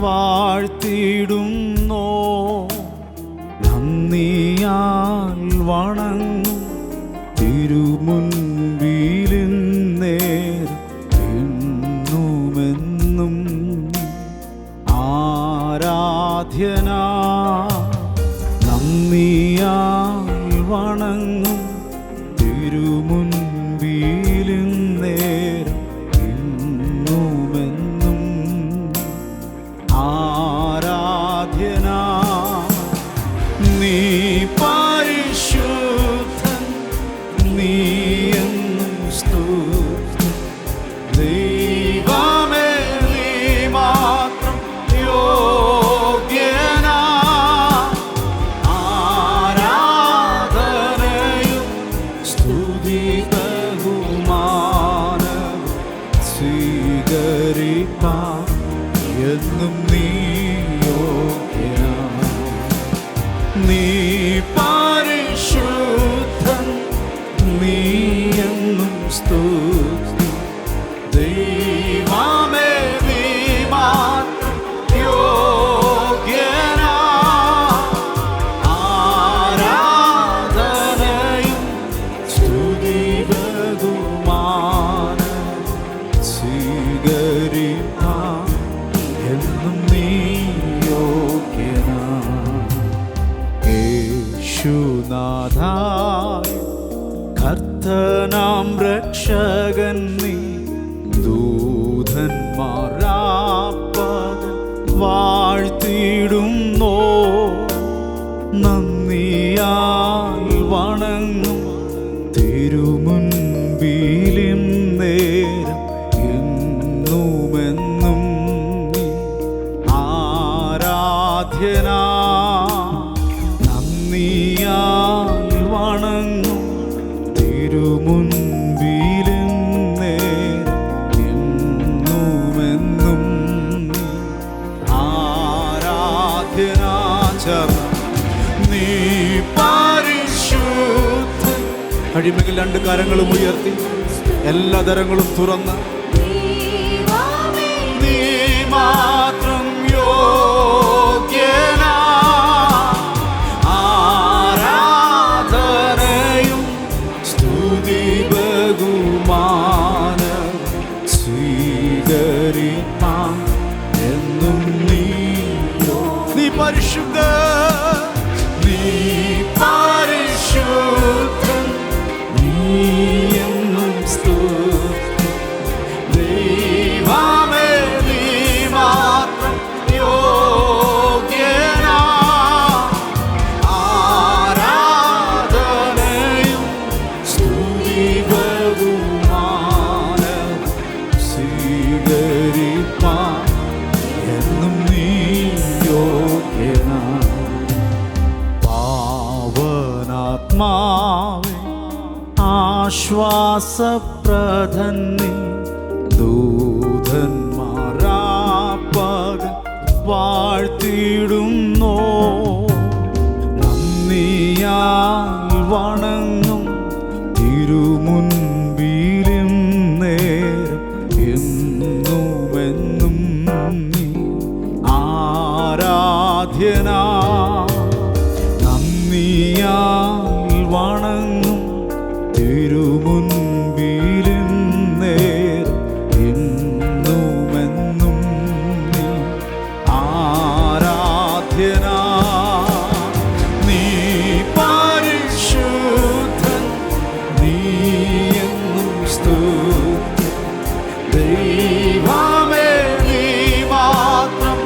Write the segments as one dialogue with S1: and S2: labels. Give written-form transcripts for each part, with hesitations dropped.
S1: വാഴ്ത്തിടുന്നോ. നന്ദിയാൽ വണങ്ങും തിരുമുൻപിലിന്നേരം എന്നുമെന്നും ആരാധ്യനാ. നന്ദിയാൽ വണങ്ങും തിരുമുൻപിലിന്നേരം എന്നുമെന്നും ആരാധ്യനാ. നീ പരിശുദ്ധൻ, നീ എന്നും സ്തുതി. ദൈവമേ നീ മാത്രം യോഗ്യനാ. ആരാധനയും സ്തുതി ബഹുമാനവും സ്വീകരിപ്പാൻ എന്നും നീ യോഗ്യനാ. നീ പരിശുദ്ധൻ, നീ എന്നും സ്തുതി. ദൈവമേ നീ മാത്രം യോഗ്യനാ. ആരാധനയും സ്തുതി ബഹുമാനം സ്വീകരിപ്പാൻ എന്നും നീ യോഗ്യനാ. യേശുനാഥായ കർത്തനാം രക്ഷകൻ നീ. ദൂതന്മാരാപ്പകൽ വാഴ്ത്തിടുന്നോ. നന്ദിയാൽ വണങ്ങും തിരുമുൻപിലിന്നേരം എന്നുമെന്നും നീ ആരാധ്യനാ. നന്ദിയാൽ വണങ്ങും തിരുമുൻപിലിന്നേരം എന്നുമെന്നും നീ ആരാധ്യനാ. നീ പരിശുദ്ധൻ. അടിമകൾ രണ്ട് കരങ്ങളും ഉയർത്തി എല്ലാ തരങ്ങളും തുറന്ന് നീ മാത്രം യോഗ്യനാ. ആരാധനയും സ്തുതി ബഹുമാനം സ്വീകരിപ്പാൻ എന്നും നീ പരിശുദ്ധ. നീ പരിശുദ്ധൻ, നീ എന്നും സ്തുതി. ദൈവമേ നീ മാത്രം യോഗ്യനാ. ആരാധനയും സ്തുതി ബഹുമാനം സ്വീകരിപ്പാൻ എന്നും നീ യോഗ്യനാ. പാവനാത്മാവേ ആശ്വാസപ്രദൻ നീ. ദൂതന്മാരാപ്പകൽ വാഴ്ത്തിടുന്നോ. നന്ദിയാൽ വണങ്ങും തിരുമുൻപിലിന്നേരം എന്നുമെന്നും നീ ആരാധ്യനാ. നന്ദിയാൽ വണങ്ങും തിരുമുൻപിലിന്നേരം എന്നുമെന്നും നീ ആരാധ്യനാ. നീ പരിശുദ്ധൻ, നീ എന്നും സ്തുതി. ദൈവമേ നീ മാത്രം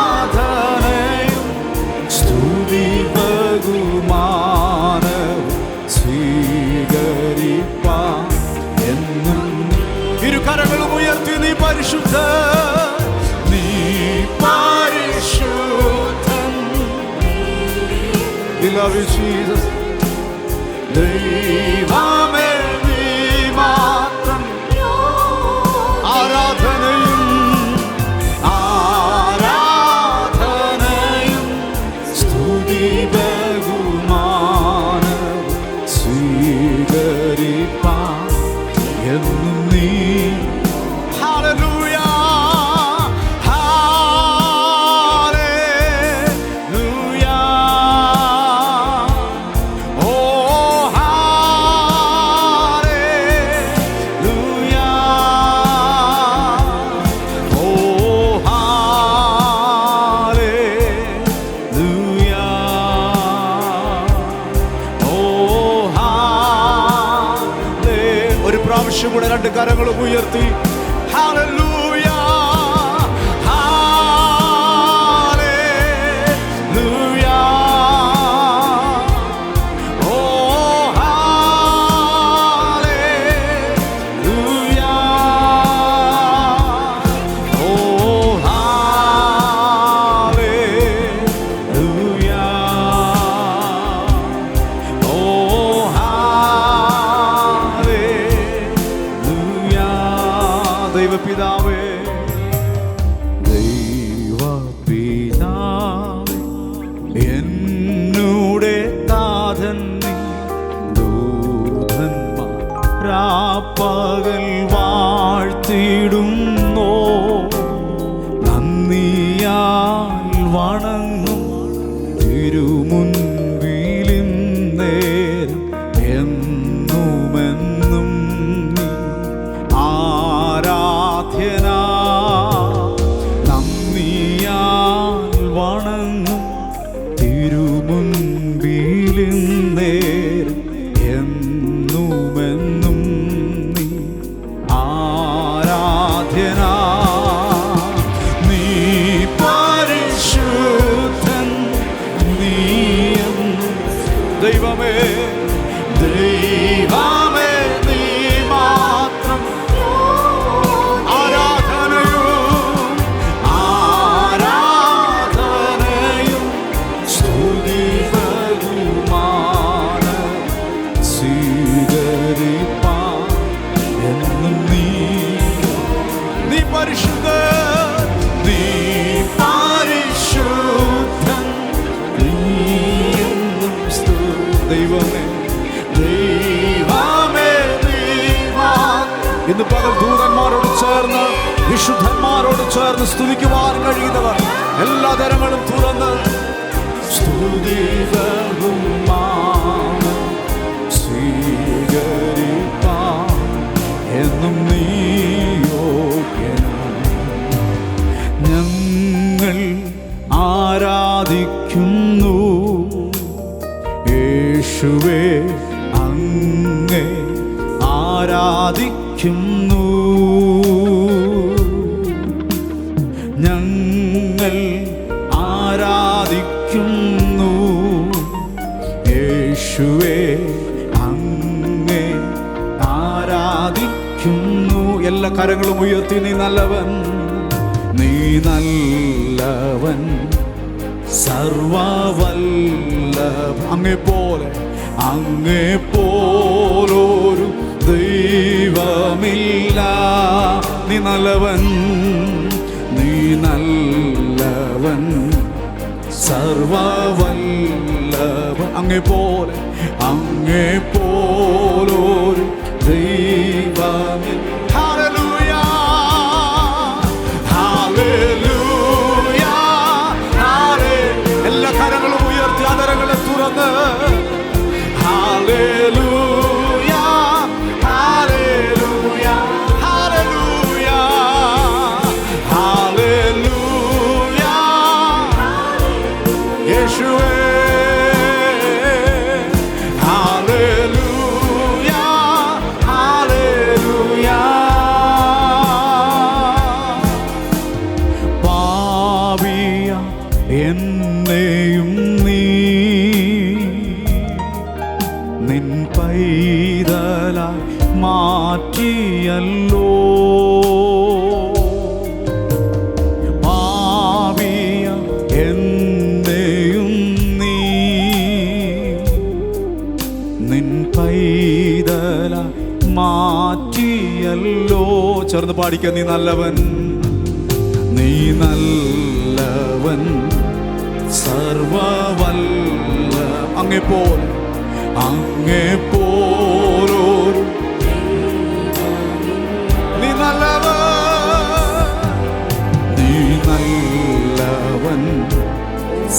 S1: ആരാധനയും സ്തുതി ബഹുമാനം സ്വീകരിപ്പാൻ എന്നും. ഇരുകരങ്ങളും ഉയർത്തി നീ പരിശുദ്ധ, നീ പരിശുദ്ധൻ. We love you, Jesus. ദൈവമേ നീ മാത്രം ആരാധനയും സ്തുതി ബഹുമാനം സ്വീകരിപ്പാൻ എന്നും നീ. ഹല്ലേലൂയ ഹല്ലേലൂയ. ഓ ഹല്ലേലൂയ. ഓ ഹല്ലേലൂയ. ഓ ഒരു പ്രാവശ്യം കൂടെ രണ്ട് കരങ്ങളും ഉയർത്തി ഹല്ലേലൂയ ഹല്ലേലൂയ. ഓ ഹല്ലേലൂയ. ഓ ഹല്ലേലൂയ. ഓ ദൈവപിതാവേ ദൈവപിതാവേ എന്നൂടെ നാഥൻ നീ. ദൂതന്മാർ രാപ്പകൽ വാഴ്ത്തിടുന്നോ. നന്ദിയാൽ വണങ്ങും തിരുമുൻപിലിന്നേരം എന്നുമെന്നും നീ ആരാധ്യനാ. നന്ദിയാൽ വണങ്ങും തിരുമുൻപിലിന്നേരം എന്നുമെന്നും നീ ആരാധ്യനാ. നീ പരിശുദ്ധൻ നീയെന്നും ദൈവമേ ദൈവമേ നീ മാത്രം. ആരാധനയും സ്തുതി ബഹുമാനം സ്വീകരിപ്പാൻ എന്നും നീ. നീ പരിശുദ്ധൻ നീ പരിശുദ്ധൻ നീയെന്നും ദൈവമേ ദൈവമേ ദൈവാ. ഇന്ന് പകൽ ദൂതന്മാരോട് ചേർന്ന് വിശുദ്ധന്മാരോട് ചേർന്ന് സ്തുതിക്കുവാൻ കഴിയുന്നവർ എല്ലാ തരങ്ങളും തുറന്ന് സ്തുതി ബഹുമാനം സ്വീകരിപ്പാൻ എന്നും നീ യോഗ്യനാണ്. ഞങ്ങൾ ആരാധിക്കുന്നു യേശുവേ അങ്ങേ ആരാധിക്കുന്നു. ഞങ്ങൾ ആരാധിക്കുന്നു യേശുവേ അങ്ങേ ആരാധിക്കുന്നു. എല്ലാ കരങ്ങളും ഉയർത്തി നീ നല്ലവൻ നീ നല്ലവൻ സർവവല്ലഭ. അങ്ങേ പോലൊരു ദൈവമില്ല. നീ നല്ലവൻ നീ നല്ലവൻ സർവവല്ലഭ. അങ്ങേ പോലൊരു ദൈവമില്ല. ഹല്ലേലൂയ ഹല്ലേലൂയ ഹല്ലേലൂയ. എല്ലാ കരങ്ങളും ഉയർത്തി അതരങ്ങളെ തുറന്ന് ഹല്ലേലൂയ ഹല്ലേലൂയ ഹല്ലേലൂയ ഹല്ലേലൂയ. യേശുവേ ഹല്ലേലൂയ ഹല്ലേലൂയ. പാപിയ എന്നെയും നീ നിൻ പൈതലായി മാറ്റിയല്ലോ. പാപിയ എന്നെയും നീ നിൻ പൈതലായി മാറ്റിയല്ലോ. ചേർന്ന് പാടിക്ക നീ നല്ലവൻ നീ നല്ലവൻ സർവവല്ല. അങ്ങേ പോലൊരു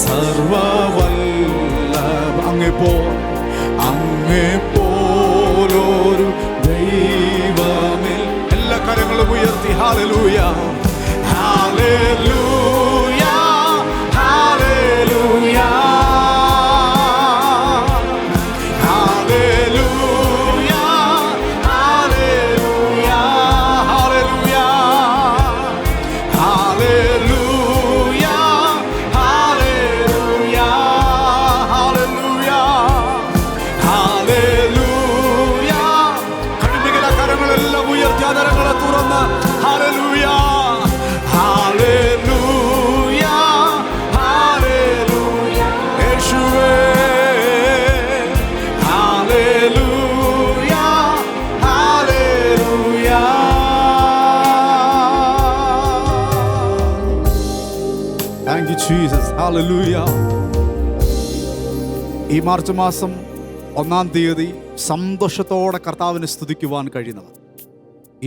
S1: സർവവല്ലഭ അങ്ങേപ്പോലൊരു ദൈവമേ. എല്ലാ കരങ്ങളും ഉയർത്തി ഹല്ലേലൂയ ഹല്ലേലൂയ ഹല്ലേലൂയ ഹല്ലേലൂയ ഹല്ലേലൂയ ഹല്ലേലൂയ ഹല്ലേലൂയ ഹല്ലേലൂയ ഹല്ലേലൂയ. കണ്ണുകളെ കരങ്ങളെല്ലാം ഉയർത്തി ആദരങ്ങളെ തുറന്ന് ഹല്ലേലൂയ ഹല്ലേലൂയ ഹല്ലേലൂയ യേശുവേ hallelujah hallelujah. Thank you Jesus. Hallelujah. ഈ മാർച്ച് മാസം 1-ാം തീയതി സന്തോഷത്തോടെ കർത്താവിനെ സ്തുതിക്കുവാൻ കഴിയുന്നത്.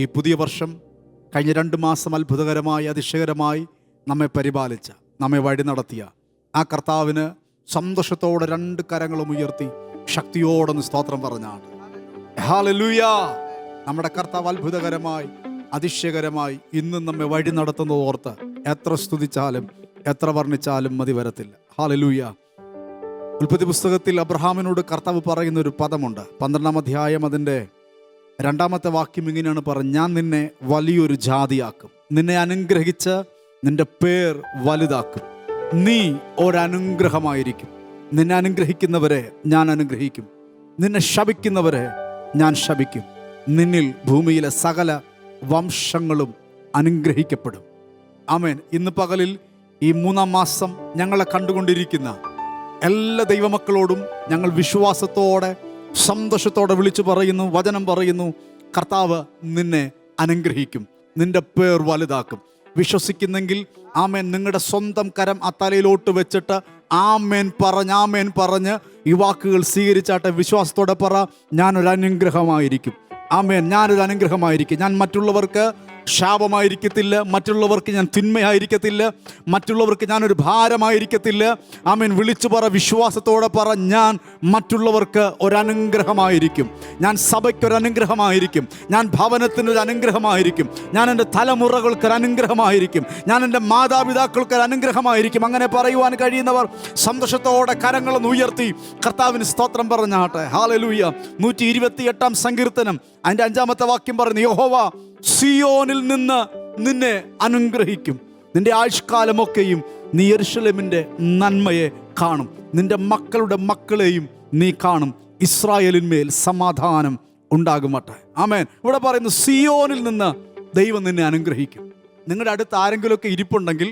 S1: ഈ പുതിയ വർഷം കഴിഞ്ഞ 2 മാസം അത്ഭുതകരമായി അതിശയകരമായി നമ്മെ പരിപാലിച്ച, നമ്മെ വഴി നടത്തിയ ആ കർത്താവിന് സന്തോഷത്തോടെ 2 കരങ്ങളും ഉയർത്തി ശക്തിയോടൊന്ന് സ്തോത്രം പറഞ്ഞാണ്. ഹല്ലേലൂയ. നമ്മുടെ കർത്താവ് അത്ഭുതകരമായി അതിശയകരമായി ഇന്നും നമ്മെ വഴി നടത്തുന്നത് ഓർത്ത് എത്ര സ്തുതിച്ചാലും എത്ര വർണ്ണിച്ചാലും മതി വരത്തില്ല. ഹല്ലേലൂയ. ഉൽപ്പത്തി പുസ്തകത്തിൽ അബ്രഹാമിനോട് കർത്താവ് പറയുന്ന ഒരു പദമുണ്ട്. 12-ാം അധ്യായം അതിൻ്റെ 2-ാമത്തെ വാക്യം ഇങ്ങനെയാണ് പറഞ്ഞത്: ഞാൻ നിന്നെ വലിയൊരു ജാതിയാക്കും, നിന്നെ അനുഗ്രഹിച്ച് നിന്റെ പേർ വലുതാക്കും, നീ ഒരനുഗ്രഹമായിരിക്കും. നിന്നെ അനുഗ്രഹിക്കുന്നവരെ ഞാൻ അനുഗ്രഹിക്കും, നിന്നെ ശപിക്കുന്നവരെ ഞാൻ ശപിക്കും. നിന്നിൽ ഭൂമിയിലെ സകല വംശങ്ങളും അനുഗ്രഹിക്കപ്പെടും. ആമേൻ. ഇന്ന് പകലിൽ ഈ 3-ാം മാസം ഞങ്ങളെ കണ്ടുകൊണ്ടിരിക്കുന്ന എല്ലാ ദൈവമക്കളോടും ഞങ്ങൾ വിശ്വാസത്തോടെ സന്തോഷത്തോടെ വിളിച്ചു പറയുന്നു, വചനം പറയുന്നു: കർത്താവ് നിന്നെ അനുഗ്രഹിക്കും, നിന്റെ പേർ വലുതാക്കും. വിശ്വസിക്കുന്നെങ്കിൽ ആമേൻ നിങ്ങളുടെ സ്വന്തം കരം ആ തലയിലോട്ട് വെച്ചിട്ട് ആമേൻ പറഞ്ഞ് ഈ വാക്കുകൾ സ്വീകരിച്ചാട്ടെ. വിശ്വാസത്തോടെ പറ: ഞാനൊരു അനുഗ്രഹമായിരിക്കും. ആമേൻ, ഞാനൊരു അനുഗ്രഹമായിരിക്കും. ഞാൻ മറ്റുള്ളവർക്ക് ശാപമായിരിക്കത്തില്ല, മറ്റുള്ളവർക്ക് ഞാൻ തിന്മയായിരിക്കത്തില്ല, മറ്റുള്ളവർക്ക് ഞാനൊരു ഭാരമായിരിക്കത്തില്ല. ആമേൻ. വിളിച്ചു പറ, വിശ്വാസത്തോടെ പറ: ഞാൻ മറ്റുള്ളവർക്ക് ഒരനുഗ്രഹമായിരിക്കും, ഞാൻ സഭയ്ക്കൊരനുഗ്രഹമായിരിക്കും, ഞാൻ ഭവനത്തിനൊരു അനുഗ്രഹമായിരിക്കും, ഞാൻ എൻ്റെ തലമുറകൾക്കൊരു അനുഗ്രഹമായിരിക്കും, ഞാൻ എൻ്റെ മാതാപിതാക്കൾക്കൊരു അനുഗ്രഹമായിരിക്കും. അങ്ങനെ പറയുവാൻ കഴിയുന്നവർ സന്തോഷത്തോടെ കരങ്ങളൊന്ന് ഉയർത്തി കർത്താവിന് സ്തോത്രം പറഞ്ഞാട്ടെ. ഹല്ലേലൂയ. 128-ാം സങ്കീർത്തനം അതിൻ്റെ 5-ാമത്തെ വാക്യം പറയുന്നു: യഹോവ സിയോനിൽ നിന്ന് നിന്നെ അനുഗ്രഹിക്കും, നിന്റെ ആയുഷ്കാലമൊക്കെയും നീ യെരൂശലേമിൻ്റെ നന്മയെ കാണും, നിന്റെ മക്കളുടെ മക്കളെയും നീ കാണും, ഇസ്രായേലിന്മേൽ സമാധാനം ഉണ്ടാകുമട്ടെ. ആമേൻ. ഇവിടെ പറയുന്നു സിയോനിൽ നിന്ന് ദൈവം നിന്നെ അനുഗ്രഹിക്കും. നിങ്ങളുടെ അടുത്ത് ആരെങ്കിലുമൊക്കെ ഇരിപ്പുണ്ടെങ്കിൽ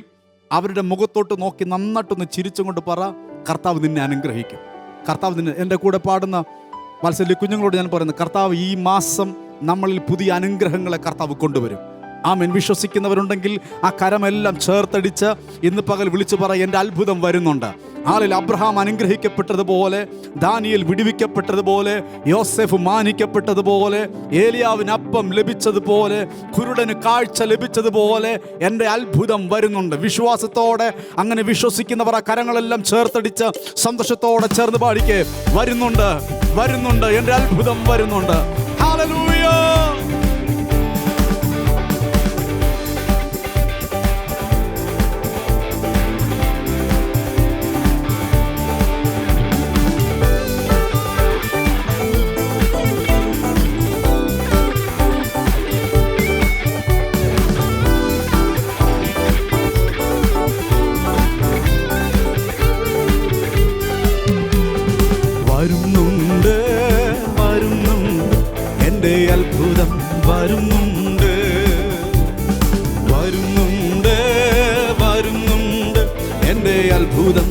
S1: അവരുടെ മുഖത്തോട്ട് നോക്കി നന്നായിട്ടൊന്ന് ചിരിച്ചും കൊണ്ട് പറ: കർത്താവ് നിന്നെ അനുഗ്രഹിക്കും. കർത്താവ് നിന്നെ. എൻ്റെ കൂടെ പാടുന്ന വാത്സല്യ കുഞ്ഞുങ്ങളോട് ഞാൻ പറയുന്നത്: കർത്താവ് ഈ മാസം നമ്മളിൽ പുതിയ അനുഗ്രഹങ്ങളെ കർത്താവ് കൊണ്ടുവരും. ആമേൻ. വിശ്വസിക്കുന്നവരുണ്ടെങ്കിൽ ആ കരമെല്ലാം ചേർത്തടിച്ച് ഇന്ന് പകൽ വിളിച്ചു പറ: എൻ്റെ അത്ഭുതം വരുന്നുണ്ട്. ആളിൽ അബ്രഹാം അനുഗ്രഹിക്കപ്പെട്ടതുപോലെ, ദാനിയേൽ വിടുവിക്കപ്പെട്ടതുപോലെ, യോസേഫ് മാനിക്കപ്പെട്ടതുപോലെ, ഏലിയാവിന് അപ്പം ലഭിച്ചതുപോലെ, കുരുടന് കാഴ്ച ലഭിച്ചതുപോലെ എൻ്റെ അത്ഭുതം വരുന്നുണ്ട്. വിശ്വാസത്തോടെ അങ്ങനെ വിശ്വസിക്കുന്നവർ ആ കരങ്ങളെല്ലാം ചേർത്തടിച്ച് സന്തോഷത്തോടെ ചേർന്ന് പാടിക്കേ: വരുന്നുണ്ട്, വരുന്നുണ്ട്, എൻ്റെ അത്ഭുതം വരുന്നുണ്ട്. ഹല്ലേലൂയ. വരുന്നുണ്ട്, വരുന്നുണ്ട്, എൻ്റെ അത്ഭുതം വരുന്നുണ്ട്. വരുന്നുണ്ട്, വരുന്നുണ്ട്, എൻ്റെ അത്ഭുതം.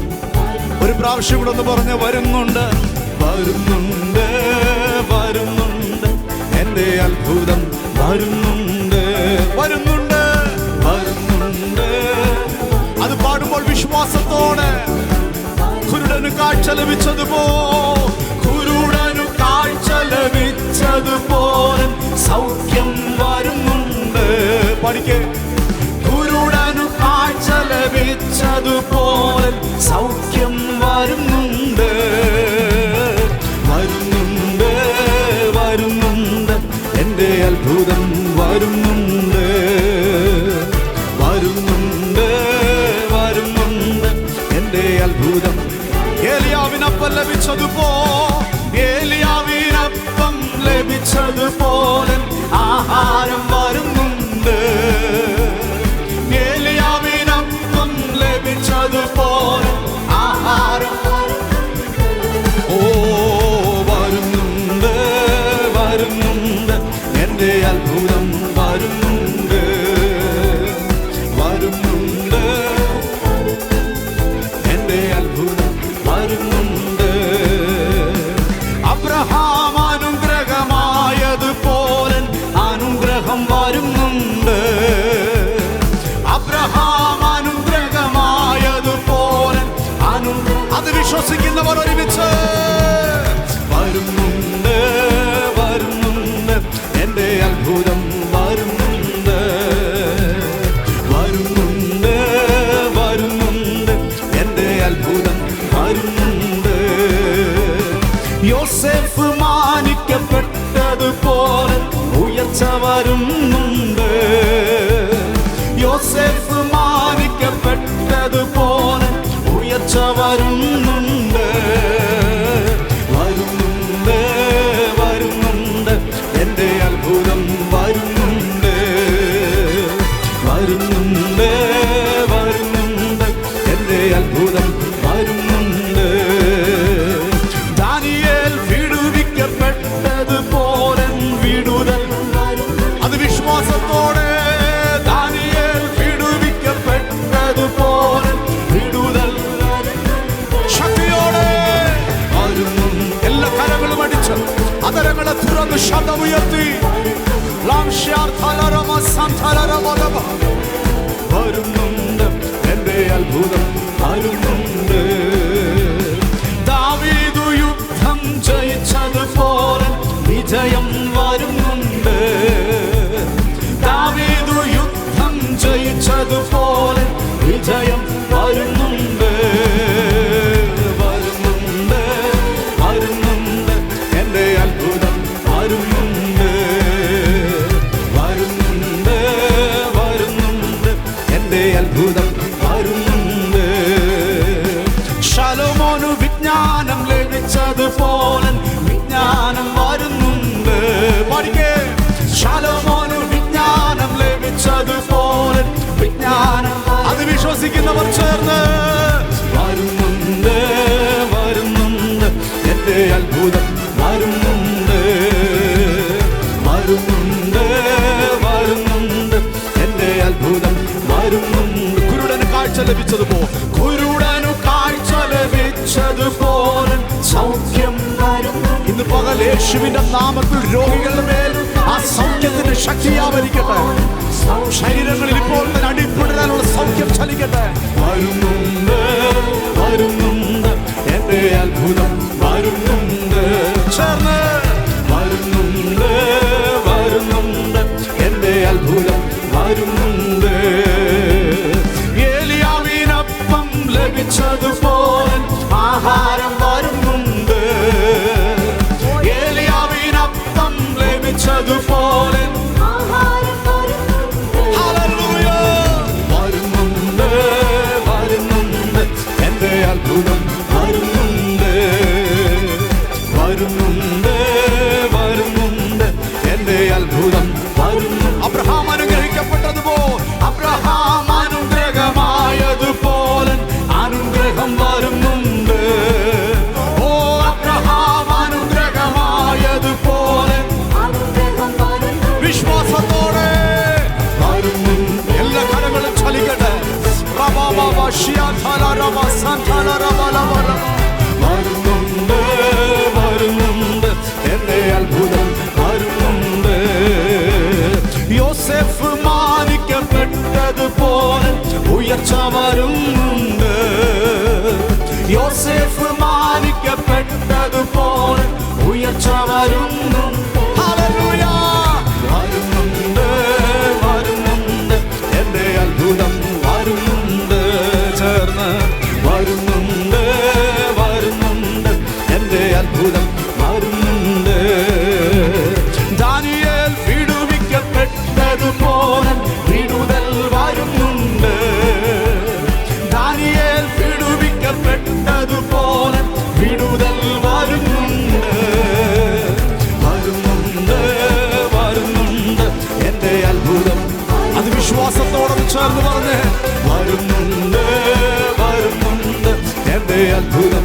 S1: ഒരു പ്രാവശ്യം കൂടെ ഒന്ന് പറഞ്ഞ്: വരുന്നുണ്ട്, വരുന്നുണ്ട്, വരുന്നുണ്ട്, എൻ്റെ അത്ഭുതം വരുന്നുണ്ട്. വരുന്നുണ്ട്, വരുന്നുണ്ട്. അത് പാടുമ്പോൾ വിശ്വാസത്തോടെ കുരുടന് കാഴ്ച ലഭിച്ചതുപോലെ, കുരുടനു കാഴ്ച ലഭിച്ചതുപോലെ സൗഖ്യം വരുന്നുണ്ട്. പഠിക്കേ: കുരുടനു കാഴ്ച ലഭിച്ചതുപോലെ സൗഖ്യം സൗഖ്യം വരുന്നുണ്ട്, വരുന്നുണ്ട്, വരുന്നുണ്ട്. എൻ്റെ അത്ഭുതം വരുന്നുണ്ട്, വരുന്നുണ്ട്, വരുന്നുണ്ട്. എൻ്റെ അത്ഭുതം. ഏലിയാവിനപ്പം ലഭിച്ചതുപോലെ ആഹാരം വരുന്നുണ്ട്, ഏലിയാവിനപ്പം ലഭിച്ചതുപോലെ ആഹാരം. ഓ വരുന്നുണ്ട്, വരുന്നുണ്ട്. എൻ്റെ അത്ഭുതം വരുന്നുണ്ട്, വരുന്നുണ്ട്. എൻ്റെ അത്ഭുതം വരുന്നുണ്ട്. അബ്രഹാം അനുഗ്രഹമായതുപോലെ അനുഗ്രഹം വരുന്നുണ്ട്, അബ്രഹാം അനുഗ്രഹമായതുപോലെ അത് വിശ്വസിക്കുന്നവർ ഒരുമിച്ച് വരുന്നുണ്ട്, വരുന്നുണ്ട്. എൻ്റെ അത്ഭുതം വരുന്നുണ്ട്, വരുന്നുണ്ട്, വരുന്നുണ്ട്. എൻ്റെ അത്ഭുതം വരുന്നുണ്ട്. യോസേഫ് മാനിക്കപ്പെട്ടതുപോലെ ഉയർച്ച വരുന്നുണ്ട്, യോസേഫ് മാനിക്കപ്പെട്ടതുപോലെ ഉയർച്ച വരുന്നുണ്ട്, വരുന്നുണ്ട്, വരുന്നുണ്ട്. എൻ്റെ അത്ഭുതം വരുന്നുണ്ട്, വരുന്നുണ്ട്, വരുന്നുണ്ട്. എൻ്റെ അത്ഭുതം വരുന്നുണ്ട്. ദാനിയേൽ വിടുവിക്കപ്പെട്ടതുപോലെ വിടുതൽ, അത് വിശ്വാസത്തോടെ ദാനിയേൽ വിടുവിക്കപ്പെട്ടതുപോലെ വിടുതൽ ശക്തിയോടെ വരുന്നു. എല്ലാ കരങ്ങളും അടിച്ച് അതരങ്ങളെ തുറന്ന് ശബ്ദമുയർത്തി വരുന്നുണ്ട്. എൻ്റെ അത്ഭുതം വരുന്നുണ്ട്. ദാവീദ് യുദ്ധം ജയിച്ചതുപോലെ വിജയം വരുന്നുണ്ട്, ദാവീദ് യുദ്ധം ജയിച്ചതുപോലെ വിജയം വരുന്നുണ്ട്, വരുന്നുണ്ട്, വരുന്നുണ്ട്. എൻ്റെ അത്ഭുതം വരുന്നുണ്ട്, വരുന്നുണ്ട്, വരുന്നുണ്ട്. എൻ്റെ അത്ഭുതം വരുന്നുണ്ട്. ശലോമോനു വിജ്ഞാനം ലഭിച്ചതുപോലെ വിജ്ഞാനം വരുന്നുണ്ട്. പഠിക്കേ, ശലോമോനു വിജ്ഞാനം ലഭിച്ചതുപോലെ വിജ്ഞാനം, അത് വിശ്വസിക്കുന്നവർ ചേർന്ന് വരുന്നുണ്ട്, വരുന്നുണ്ട്. എൻ്റെ അത്ഭുതം വരുന്നുണ്ട്, വരുന്നുണ്ട്, വരുന്നുണ്ട്. എൻ്റെ അത്ഭുതം വരുന്നുണ്ട്. കുരുടന് കാഴ്ച ലഭിച്ചതുപോലെ, കുരുടനു കാഴ്ച ലഭിച്ചതുപോലെ സൗഖ്യം വരുന്നു. ഇന്ന് പകൽ യേശുവിന്റെ നാമത്തിൽ രോഗികളുടെ മേൽ ആ സൗഖ്യത്തിന്റെ ശക്തിയാവരിക്കട്ടെ. ശരീരങ്ങളിൽ ഇപ്പോൾ തന്നെ അടിപ്പെടാനുള്ള സൗഖ്യം ചലിക്കട്ടെ. വരുന്നുണ്ട്, വരുന്നുണ്ട്. എൻ്റെ അത്ഭുതം വരുന്നുണ്ട്. ചേർന്ന് വരുന്നുണ്ട്, വരുന്നുണ്ട്. എൻ്റെ അത്ഭുതം വരുന്നുണ്ട്. ഏലിയാവിനപ്പം ലഭിച്ചതുപോലെ ആഹാരം വരുന്നുണ്ട്, ഏലിയാവിനപ്പം ലഭിച്ചതുപോലെ ഹല്ലേലൂയ വരുന്നുണ്ട്, വരുന്നുണ്ട്. എൻ്റെ അത്ഭുതം വരുന്നുണ്ട്, വരുന്നുണ്ട്, വരുന്നുണ്ട്. എൻ്റെ അത്ഭുതം വരുന്നു. അബ്രഹാം അനുഗ്രഹിക്കപ്പെട്ടതുപോലെ, അബ്രഹാം അനുഗ്രഹമായതുപോലെ അനുഗ്രഹം വരുന്നുണ്ട്. ഓ അബ്രഹാം അനുഗ്രഹമായതുപോലെ വിശ്വാസത്തോടെ വരുന്നു. എല്ലാ കരങ്ങളും ചലിക്കട്ടെ. വരുന്നുണ്ട്, വരുന്നുണ്ട്. എൻ്റെ അത്ഭുതം വരുന്നുണ്ട്. യോസേഫ് മാനിക്കപ്പെട്ടതുപോലെ ഉയർച്ച വരുന്നുണ്ട്, യോസേഫ് മാനിക്കപ്പെട്ടതുപോലെ ഉയർച്ച വരുന്നു. ഹല്ലേലൂയ വരുന്നുണ്ട്, വരുന്നുണ്ട്. എൻ്റെ അത്ഭുതം വരുന്നുണ്ട്. ചേർന്ന് വരുന്നുണ്ട്, അത്ഭുതം.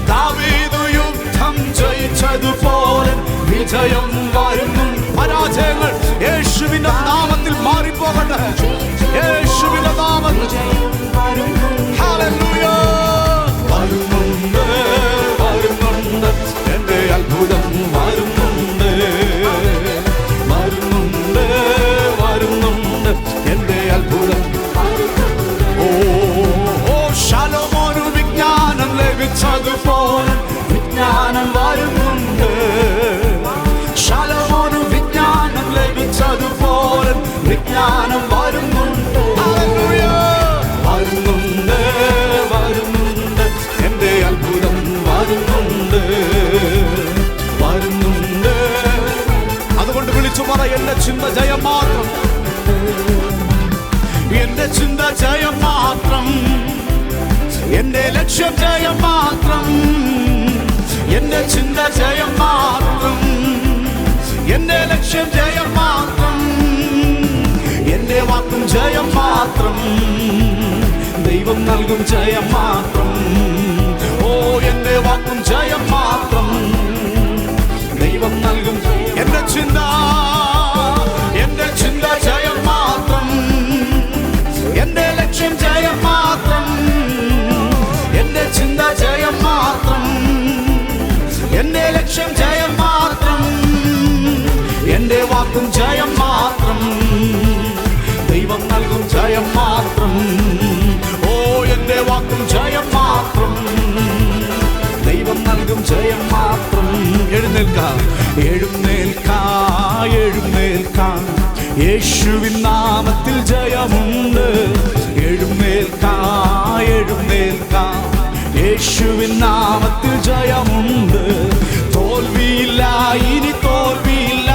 S1: ദാവീദ് യുദ്ധം ജയിച്ചതുപോലെ വിജയം വരുന്നു. പരാജയങ്ങൾ യേശുവിന്റെ നാമത്തിൽ മാറിപ്പോകട്ടെ. യേശുവിന്റെ നാമത്തിൽ ഹല്ലേലൂയ. വരുന്നുണ്ട് വരുന്നുണ്ട് എന്റെ അത്ഭുതം വരുന്നുണ്ട്. വരുന്നുണ്ട് വരുന്നുണ്ട് എന്റെ അത്ഭുതം. ഓ ശലോമോനു വിജ്ഞാനം ലഭിച്ചതുപോലെ വിജ്ഞാനം വരുന്നുണ്ട്. ശലോമോനു വിജ്ഞാനം ലഭിച്ചതുപോലെ വിജ്ഞാനം വരുന്നുണ്ട്. ഹല്ലേലൂയ. വരുന്നുണ്ട് വരുന്നുണ്ട് എന്റെ അത്ഭുതം വരുന്നുണ്ട്. വരുന്നുണ്ട്. അതുകൊണ്ട് വിളിച്ചു പറ, എന്റെ ചിന്ത ജയം മാത്രം. എന്റെ ചിന്ത ജയം മാത്രം. എന്റെ ലക്ഷ്യം ജയം മാത്രം. എന്റെ ചിന്ത ജയം മാത്രം. എന്റെ ലക്ഷ്യം ജയം മാത്രം. എന്റെ വാക്കും ജയം മാത്രം. ദൈവം നൽകും ജയം മാത്രം. ഓ എന്റെ വാക്കും ജയം മാത്രം. ദൈവം നൽകും. എന്റെ ചിന്ത ജയം മാത്രം. എന്റെ ലക്ഷ്യം ജയം മാത്രം. എന്റെ ചിന്ത ജയം മാത്രം. എന്റെ ലക്ഷ്യം ജയം മാത്രം. എന്റെ വാക്കും ജയം മാത്രം. ദൈവം നൽകും ജയം മാത്രം. ഓ എന്റെ വാക്കും ജയം മാത്രം. ദൈവം നൽകും ജയം മാത്രം. എഴുന്നേൽക്കാം എഴുന്നേൽക്കാം എഴുന്നേൽക്കാം. യേശുവിൻ നാമത്തിൽ ജയമുണ്ട്. എഴുന്നേൽക്കാം എഴുന്നേൽക്കാം. യേശുവിൻ നാമത്തിൽ ജയമുണ്ട്. തോൽവിയില്ല, ഇനി തോൽവിയില്ല.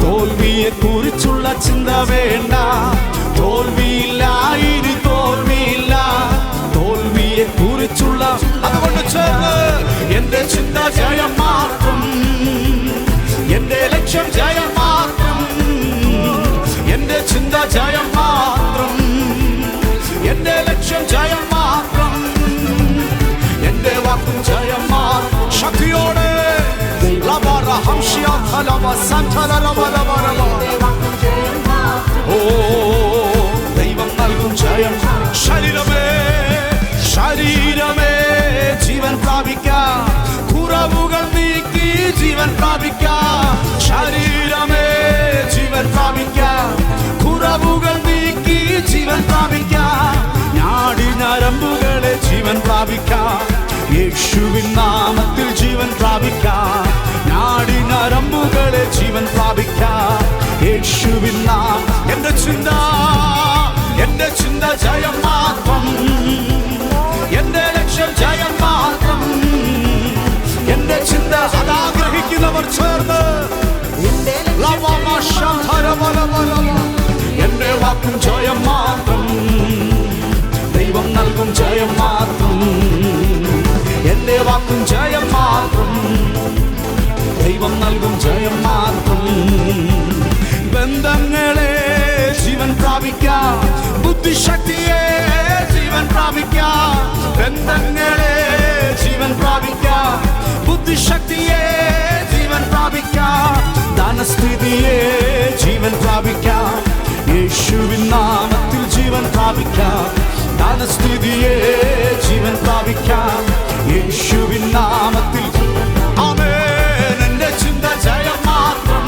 S1: തോൽവിയെ കുറിച്ചുള്ള ചിന്ത വേണ്ട. തോൽവിയില്ല, ഇനി തോൽവിയില്ല. തോൽവിയെ കുറിച്ചുള്ള അതുകൊണ്ട് ചേർന്ന് എന്റെ ചിന്ത ജയം മാത്രം. എന്റെ ലക്ഷ്യം ജയം മാത്രം. എന്റെ ചിന്ത ജയം മാത്രം. എന്റെ ലക്ഷ്യം ജയം മാത്രം. എന്റെ വാക്കും ജയം മാത്രം. ശക്തിയോടെ ഓ ദൈവം നൽകും ജയം. ശരീരമേ ശരീരമേ ജീവൻ പ്രാപിക്കാം. കുറവുകൾ നീക്കി ജീവൻ പ്രാപിക്കാം. ശരീരമേ ജീവൻ പ്രാപിക്കാം. കുറവുകൾ നീക്കി ജീവൻ പ്രാപിക്കാം. ഞാടി ഞരമ്പുകളെ ജീവൻ പ്രാപിക്കാം. യേശുവിൻ നാമത്തിൽ ജീവൻ പ്രാപിക്കാം. ഞാടി ഞരമ്പുകളെ ജീവൻ പ്രാപിക്കാം. യേശുവിൻ നാമം. എന്റെ ചിന്ത ജയം മാത്രം. എന്റെ ലക്ഷ്യം ജയം മാത്രം. എന്റെ ചിന്ത അതാഗ്രഹിക്കുന്നവർ ചേർന്ന് എന്റെ വാക്കും ജയം മാത്രം. ദൈവം നൽകും ജയം മാത്രം. എന്റെ വാക്കും ജയം മാത്രം. ദൈവം നൽകും ജയം മാത്രം. ബന്ധങ്ങളെ ജീവൻ പ്രാപിക്കാം. ബുദ്ധിശക്തിയെ ജീവൻ പ്രാപിക്കാം. ബന്ധങ്ങളെ ജീവൻ പ്രാപിക്കാം. ബുദ്ധിശക്തിയെ ജീവൻ പ്രാപിക്കാം. ധനസ്ഥിതിയെ ജീവൻ പ്രാപിക്കാം. യേശുവിൻ നാമത്തിൽ ജീവൻ പ്രാപിക്കാം. ധനസ്ഥിതിയെ ജീവൻ പ്രാപിക്കാം. യേശുവിൻ നാമത്തിൽ. ആമേൻ. എന്റെ ചിന്ത ജയം മാത്രം.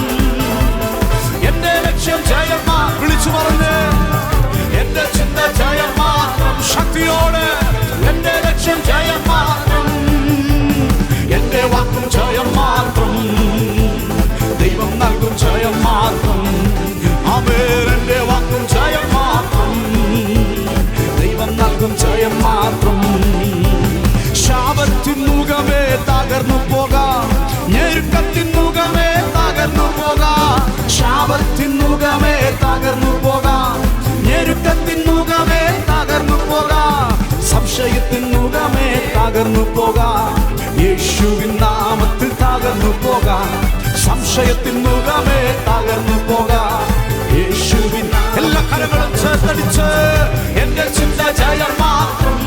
S1: എന്റെ ലക്ഷ്യം ജയം മാത്രം. വിളിച്ചു പറഞ്ഞ് എന്റെ ചിന്ത ജയം മാത്രം. ശക്തിയോടെ എന്റെ ലക്ഷ്യം ജയം മാത്രം. എന്റെ വാക്കും ജയം മാത്രം. ദൈവം നൽകും ജയം മാത്രം. ആമേൻ. എന്റെ വാക്കും ജയം മാത്രം. ദൈവം നൽകും ജയം മാത്രം. ശാപത്തിൻ മുഖമേ തകർന്നു പോകാം. ഞെരുക്കത്തിൻ മുഖമേ തകർന്നു പോകാം. ശാപത്തിൻ മുഖമേ തകർന്നു പോകാം. ഞെരുക്കത്തിൻ മുഖമേ തകർന്നു പോകാം. സംശയത്തിൻ മുഖമേ തകർന്നു പോകാം. യേശുവിൻ നാമത്തിൽ തകർന്നു പോകാം. സംശയത്തിൻ മുഖമേ തകർന്നു പോകാം. യേശുവിൻ എല്ലാ കരങ്ങളും ചേർത്തടിച്ച് എന്റെ ചിന്ത ജയം മാത്രം.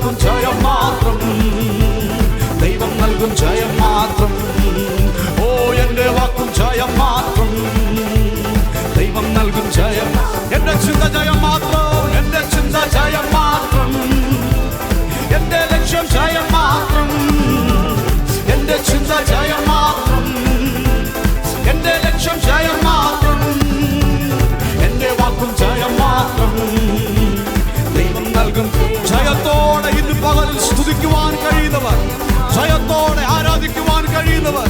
S1: വാക്കും ജയം മാത്രം, ദൈവം നൽകും ജയം മാത്രം. ഓ എൻ്റെ വാക്കും ജയം മാത്രം, ദൈവം നൽകും ജയം. എൻ്റെ ചിന്ത ജയം മാത്രം, എൻ്റെ ചിന്ത ജയം മാത്രം, എൻ്റെ ലക്ഷ്യം ജയം മാത്രം, എൻ്റെ ചിന്ത ജയം മാത്രം, എൻ്റെ ലക്ഷ്യം ജയം മാത്രം, എൻ്റെ വാക്കും ജയം മാത്രം, ദൈവം നൽകും. ജയത്തോടെ ഇന്ന് പകലിൽ സ്തുതിക്കുവാൻ കഴിയുന്നവർ, ജയത്തോടെ ആരാധിക്കുവാൻ കഴിയുന്നവർ,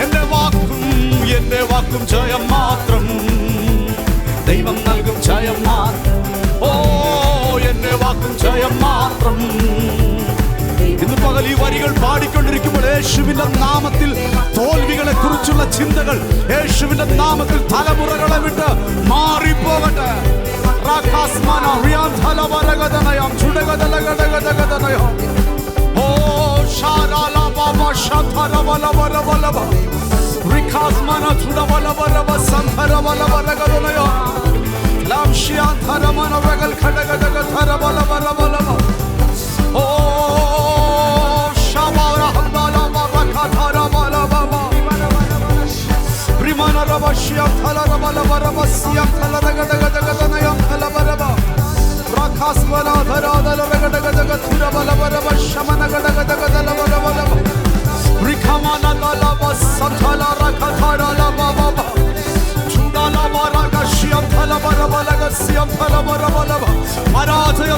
S1: എൻ്റെ വാക്കും ജയം മാത്രം, ദൈവം നൽകും ജയം മാത്രം. ഓ എൻ്റെ വാക്കും ജയം മാത്രം. ഇന്ന് പകൽ ഈ വരികൾ പാടിക്കൊണ്ടിരിക്കുമ്പോൾ യേശുവിന്റെ നാമത്തിൽ തോൽവികളെ കുറിച്ചുള്ള ചിന്തകൾ യേശുവിന്റെ നാമത്തിൽ തലമുറകളെ വിട്ട് മാറിപ്പോകട്ടെ.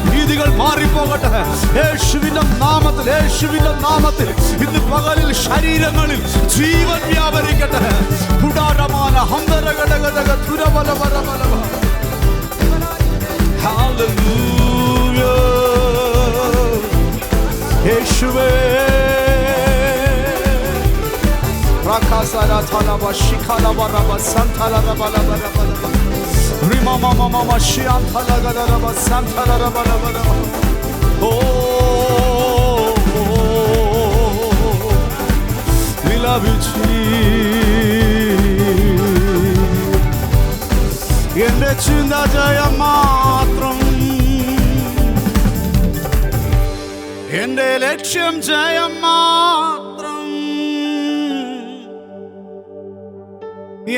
S1: ഭീതികൾ മാറിപ്പോകട്ടെ യേശുവിന്റെ നാമത്തിൽ, യേശുവിന്റെ നാമത്തിൽ. ഇന്ന് പകലിൽ ശരീരങ്ങളിൽ ജീവൻ വ്യാപരിക്കട്ടെ. യേശുവേ we love you Jesus. എൻ്റെ ചിന്ത ജയം മാത്രം, എൻ്റെ ലക്ഷ്യം ജയം മാത്രം,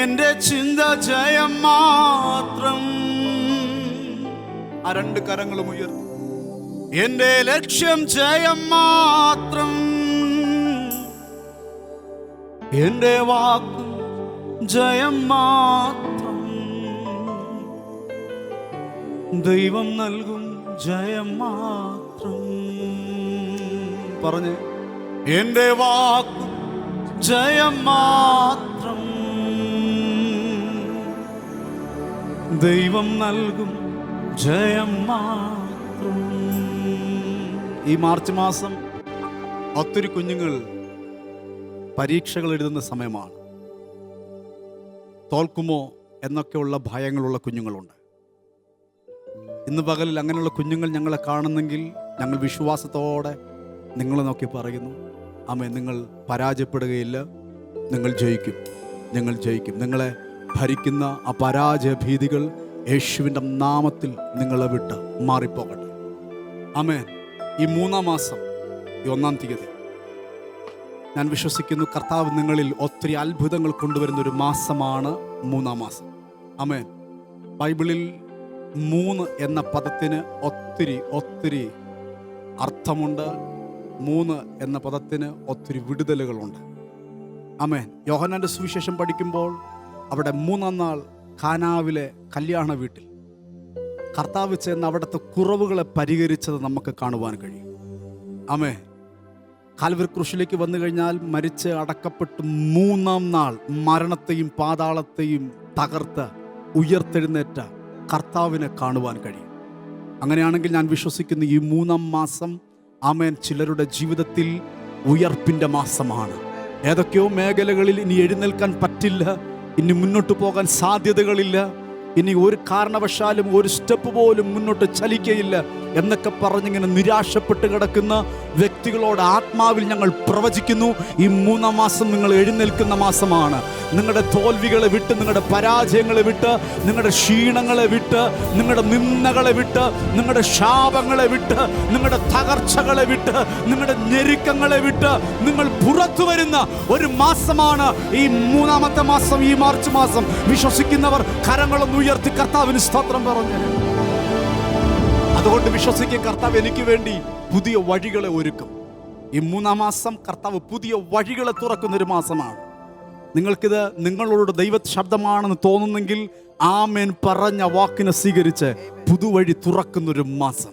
S1: എൻ്റെ ചിന്ത ജയം മാത്രം. ആ രണ്ട് കരങ്ങളും ഉയർത്തി. എൻ്റെ ലക്ഷ്യം ജയം മാത്രം, എൻ്റെ വാക്കും ജയം മാത്രം, ദൈവം നൽകും ജയം മാത്രം. പറഞ്ഞ് എൻ്റെ വാക്കും ജയം മാത്രം, ദൈവം നൽകും ജയം മാത്രം. ഈ മാർച്ച് മാസം ഒത്തിരി കുഞ്ഞുങ്ങൾ പരീക്ഷകൾ എഴുതുന്ന സമയമാണ്. തോൽക്കുമോ എന്നൊക്കെയുള്ള ഭയങ്ങളുള്ള കുഞ്ഞുങ്ങളുണ്ട്. ഇന്ന് പകലിൽ അങ്ങനെയുള്ള കുഞ്ഞുങ്ങൾ ഞങ്ങളെ കാണുന്നെങ്കിൽ ഞങ്ങൾ വിശ്വാസത്തോടെ നിങ്ങളെ നോക്കി പറയുന്നു, ആമേൻ, നിങ്ങൾ പരാജയപ്പെടുകയില്ല, നിങ്ങൾ ജയിക്കും, നിങ്ങൾ ജയിക്കും. നിങ്ങളെ ഭരിക്കുന്ന ആ പരാജയ ഭീതികൾ യേശുവിൻ്റെ നാമത്തിൽ നിങ്ങളെ വിട്ട് മാറിപ്പോകട്ടെ. ആമേൻ. ഈ 3-ാം മാസം, ഈ 1-ാം തീയതി ഞാൻ വിശ്വസിക്കുന്നു കർത്താവ് നിങ്ങളിൽ ഒത്തിരി അത്ഭുതങ്ങൾ കൊണ്ടുവരുന്ന ഒരു മാസമാണ് 3-ാം മാസം. ആമേൻ. ബൈബിളിൽ 3 എന്ന പദത്തിന് ഒത്തിരി അർത്ഥമുണ്ട്. 3 എന്ന പദത്തിന് ഒത്തിരി വിടുതലുകളുണ്ട്. ആമേൻ. യോഹന്നാന്റെ സുവിശേഷം പഠിക്കുമ്പോൾ അവിടെ 3-ാം നാൾ കാനാവിലെ കല്യാണ വീട്ടിൽ കർത്താവ് ചെന്ന് അവിടുത്തെ കുറവുകളെ പരിഹരിച്ചത് നമുക്ക് കാണുവാൻ കഴിയും. ആമേൻ. കാൽവരി ക്രൂശിലേക്ക് വന്നു കഴിഞ്ഞാൽ മരിച്ച് അടക്കപ്പെട്ട് 3-ാം നാൾ മരണത്തെയും പാതാളത്തെയും തകർത്ത് ഉയർത്തെഴുന്നേറ്റ കർത്താവിനെ കാണുവാൻ കഴിയും. അങ്ങനെയാണെങ്കിൽ ഞാൻ വിശ്വസിക്കുന്നു ഈ 3-ാം മാസം, ആമേൻ, ചിലരുടെ ജീവിതത്തിൽ ഉയർപ്പിൻ്റെ മാസമാണ്. ഏതൊക്കെയോ മേഖലകളിൽ ഇനി എഴുന്നേൽക്കാൻ പറ്റില്ല, ഇനി മുന്നോട്ട് പോകാൻ സാധ്യതകളില്ല. ഇനി ഒരു കാരണവശാലും ഒരു സ്റ്റെപ്പ് പോലും മുന്നോട്ട് ചലിക്കയില്ല എന്നൊക്കെ പറഞ്ഞിങ്ങനെ നിരാശപ്പെട്ട് കിടക്കുന്ന വ്യക്തികളോട് ആത്മാവിൽ ഞങ്ങൾ പ്രവചിക്കുന്നു. ഈ 3-ാം മാസം നിങ്ങൾ എഴുന്നേൽക്കുന്ന മാസമാണ്. നിങ്ങളുടെ തോൽവികളെ വിട്ട്, നിങ്ങളുടെ പരാജയങ്ങളെ വിട്ട്, നിങ്ങളുടെ ക്ഷീണങ്ങളെ വിട്ട്, നിങ്ങളുടെ നിന്ദകളെ വിട്ട്, നിങ്ങളുടെ ശാപങ്ങളെ വിട്ട്, നിങ്ങളുടെ തകർച്ചകളെ വിട്ട്, നിങ്ങളുടെ ഞെരുക്കങ്ങളെ വിട്ട് നിങ്ങൾ പുറത്തു വരുന്ന ഒരു മാസമാണ് ഈ 3-ാമത്തെ മാസം, ഈ മാർച്ച് മാസം. വിശ്വസിക്കുന്നവർ കരങ്ങളൊന്ന് ഉയർത്തി കർത്താവിന് സ്തോത്രം പറഞ്ഞു. അതുകൊണ്ട് വിശ്വസിക്കുക, കർത്താവ് എനിക്ക് വേണ്ടി പുതിയ വഴികളെ ഒരുക്കും. ഈ 3-ാം മാസം കർത്താവ് പുതിയ വഴികളെ തുറക്കുന്നൊരു മാസമാണ്. നിങ്ങൾക്കിത് നിങ്ങളോട് ദൈവ ശബ്ദമാണെന്ന് തോന്നുന്നെങ്കിൽ ആമേൻ പറഞ്ഞ വാക്കിനെ സ്വീകരിച്ച് പുതുവഴി തുറക്കുന്നൊരു മാസം.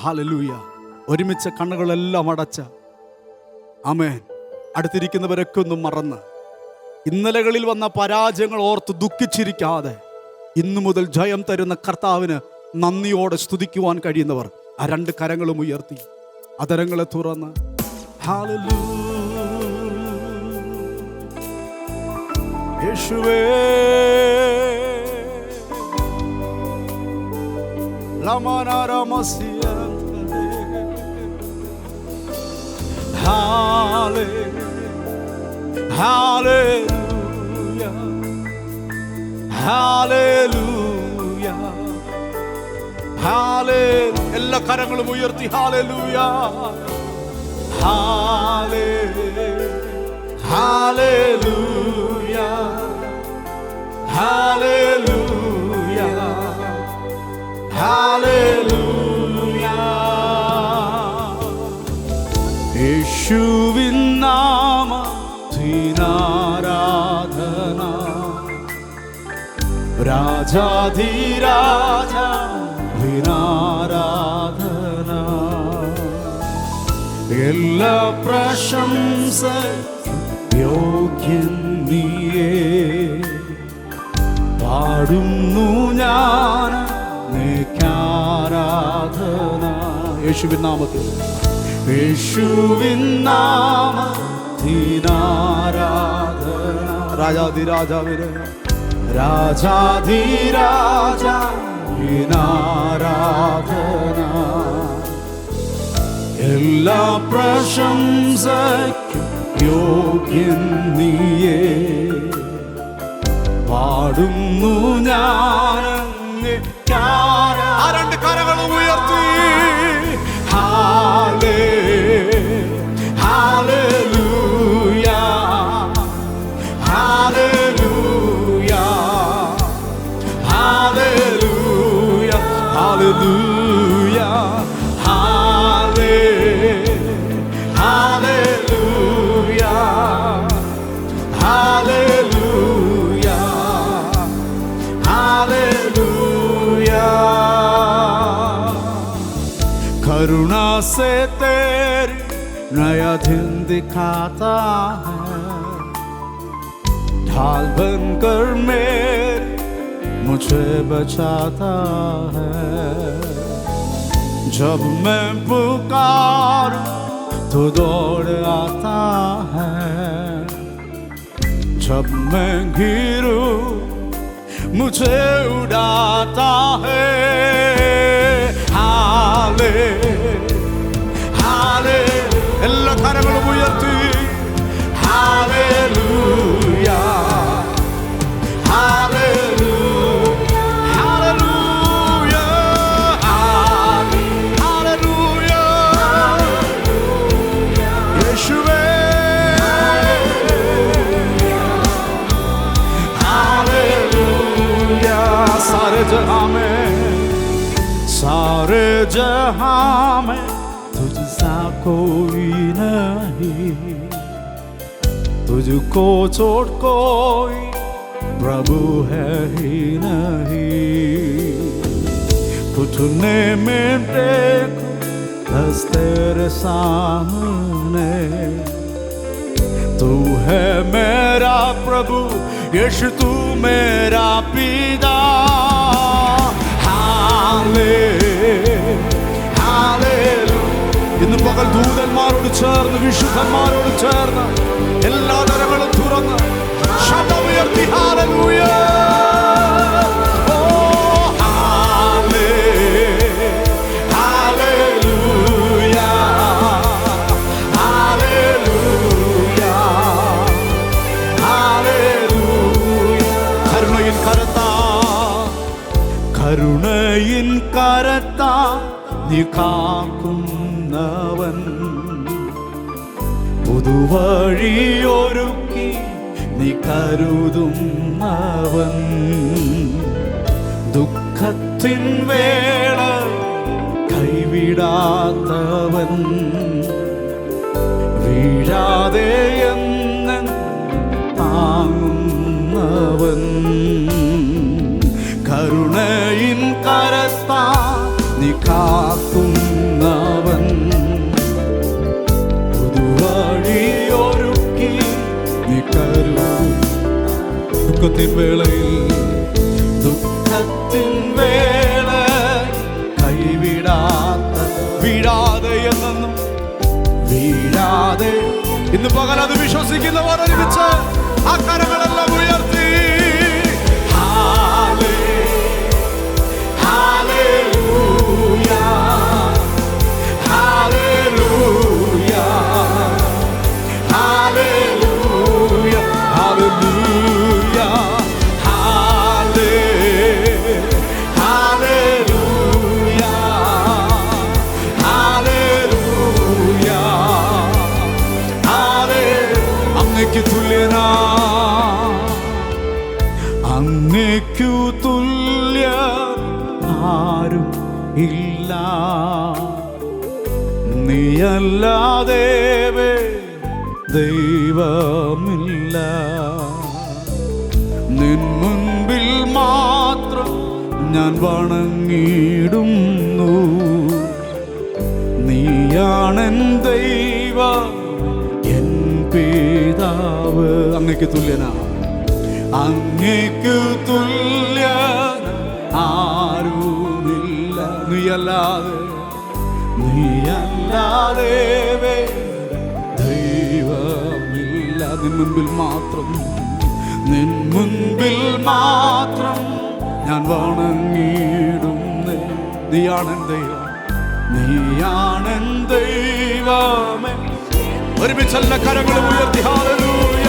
S1: ഹല്ലേലൂയ. ഒരുമിച്ച് കണ്ണുകളെല്ലാം അടച്ച ആമേൻ അടുത്തിരിക്കുന്നവരൊക്കെ ഒന്നും മറന്ന് ഇന്നലകളിൽ വന്ന പരാജയങ്ങൾ ഓർത്ത് ദുഃഖിച്ചിരിക്കാതെ ഇന്നു മുതൽ ജയം തരുന്ന കർത്താവിന് നന്ദിയോടെ സ്തുതിക്കുവാൻ കഴിയുന്നവർ ആ 2 കരങ്ങളും ഉയർത്തി അതരങ്ങളെ തുറന്ന് യേശുവേ എല്ലാ കരങ്ങളും ഉയർത്തി ഹല്ലേലൂയ, ഹല്ലേലൂയ, ഹല്ലേലൂയ, ഹല്ലേലൂയ. യേശുവിൻ നാമത്തിനാരാധന, രാജാധിരാജ ആരാധന, എല്ലാ പ്രശംസ യോഗ്യൻ നീയേ. പാടുന്നു ഞാൻ നിനക്കാരാധന. യേശുവിൻ നാമത്തിൽ, യേശുവിൻ നാമത്തിനാരാധന, രാജാധിരാജാവിനെ, രാജാധിരാജ ആരാധന, എല്ലാ പ്രശംസയ്ക്കും യോഗ്യൻ നീയേ. പാടുന്നു ഞാൻ ആ 2 കരങ്ങളും ഉയർത്തി ഹല്ലേലൂയ, ഹല്ലേലൂയ, ഹല്ലേലൂയ, ഹല്ലേലൂയ, ഹല്ലേലൂയ, ഹല്ലേലൂയ, ഹല്ലേലൂയ. करुणा से तेरी नया दिन दिखाता है, ढाल बनकर मेरे मुझे बचाता है। जब मैं पुकारूं तो दौड़ आता है, जब मैं गिरूं मुझे उड़ाता है। हाले हाले എല്ലാ കരങ്ങളും ഉയർത്തി ഹല്ലേലൂയ, ഹല്ലേലൂയ, ഹല്ലേലൂയ, ഹല്ലേലൂയ. യേശുവേ ഹല്ലേലൂയ. सारे जहां में तुझसा कोई नहीं, तुझको छोड़ कोई प्रभु है ही नहीं। घुटने में देखो बस तेरे सामने, तू है मेरा प्रभु यीशु, तू मेरा पिता। ഇന്ന് പകൽ ദൂതന്മാരോട് ചേർന്ന് വിശുദ്ധന്മാരോട് ചേർന്ന് എല്ലാ തരങ്ങളും തുറന്ന് ശബ്ദമുയർത്തി ഹല്ലേലൂയ. നീ കാക്കുന്നവൻ, പുതുവഴിയൊരുക്കി നീ കരുതുന്നവൻ, ദുഃഖത്തിൻ വേള കൈവിടാത്തവൻ, വീഴാതെ എന്ന് താങ്ങുന്നവൻ, കരുണയിൻ കരത്താ നീ കാക്കുന്നവൻ, പുതുവഴിയൊരുക്കി നീ കരുതും. ദുഃഖത്തിൻ വേളയിൽ, ദുഃഖത്തിൻ വേള കൈവിടാത്ത, വീഴാതെ എന്നും വീഴാതെ. ഇന്ന് പകൽ അത് വിശ്വസിക്കുന്നവർ ഒരുമിച്ച് ആ കരങ്ങളെല്ലാം ഉയർത്തി അങ്ങേക്കു തുല്യ ആരും ഇല്ല, നീയല്ലാതെ ദൈവമില്ല, നിൻ മുൻപിൽ മാത്രം ഞാൻ വണങ്ങിടുന്നു, നീയാണെൻ ദൈവം എൻ പിതാവ്. അങ്ങേക്ക് തുല്യനാ, അങ്ങേക്ക് തുല്യ ആരുമില്ല, നീയല്ലാതെ ദൈവമില്ല, നിൻ മുൻപിൽ മാത്രം, നിൻ മുൻപിൽ മാത്രം ഞാൻ വണങ്ങിടുന്നേ, നീയാണെൻ ദൈവം, നീയാണെൻ ദൈവമേ. ഒരുമിച്ചല്ല കരങ്ങളും ഉയർത്തി ഹല്ലേലൂയ,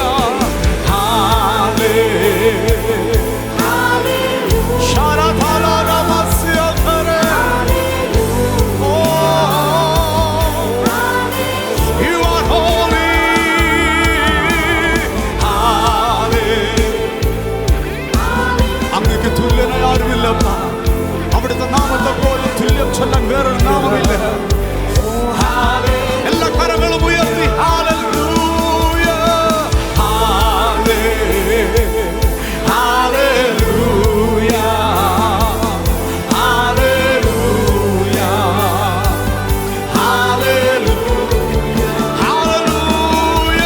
S1: അങ്ങേക്ക് തുല്യനായി ആരുമില്ലപ്പ, അവിടുത്തെ നാമത്തെ പോലെ തുല്യം ചൊല്ലാൻ വേറൊരു നാമമില്ല. എല്ലാ കരങ്ങളും ഉയർത്തി ഹല്ലേലൂയ, ഹല്ലേലൂയ, ഹല്ലേലൂയ, ഹല്ലേലൂയ, ഹല്ലേലൂയ,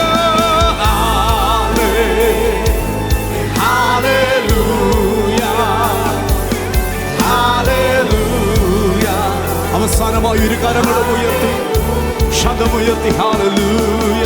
S1: ഹല്ലേലൂയ, ഹല്ലേലൂയ. അവസാനമായി ഒരു കരങ്ങളും ഉയർത്തി, ശബ്ദമുയർത്തി ഹല്ലേലൂയ.